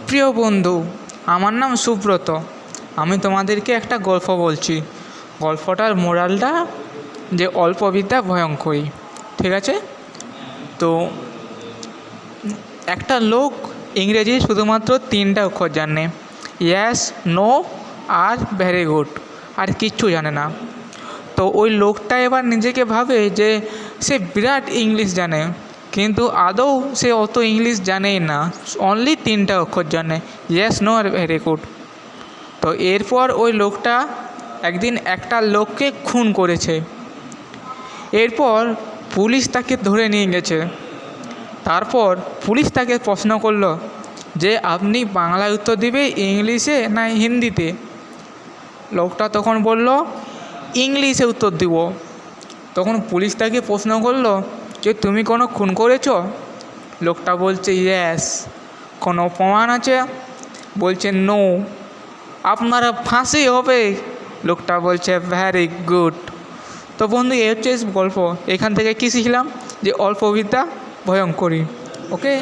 প্রিয় বন্ধু, আমার নাম সুব্রত। আমি তোমাদেরকে একটা গল্প বলছি। গল্পটার মোরালটা যে অল্প বিদ্যা ভয়ঙ্করী। ঠিক আছে? তো একটা লোক ইংরেজি শুধুমাত্র 3টা অক্ষর জানে, ইয়েস, নো আর ভেরি গুড, আর কিচ্ছু জানে না। তো ওই লোকটা এবার নিজেকে ভাবে যে সে বিরাট ইংলিশ জানে, কিন্তু আদৌ সে অত ইংলিশ জানেই না, অনলি 3টা অক্ষর জানে, ইয়েস, নো আর ভেরি গুড। তো এরপর ওই লোকটা একদিন একটা লোককে খুন করেছে। এরপর পুলিশ তাকে ধরে নিয়ে গেছে। তারপর পুলিশ তাকে প্রশ্ন করলো যে আপনি বাংলায় উত্তর দিবে, ইংলিশে না হিন্দিতে? লোকটা তখন বলল ইংলিশে উত্তর দিব। তখন পুলিশ তাকে প্রশ্ন করলো যে তুমি কোনো খুন করেছো? লোকটা বলছে ইয়েস। কোনো প্রমাণ আছে? বলছে নো। আপনারা ফাঁসি হবে। লোকটা বলছে ভ্যারি গুড। তো বন্ধু, এই হচ্ছে গল্প। এখান থেকে কী শিখলাম? যে অল্প বিদ্যা ভয়ঙ্করী। ওকে।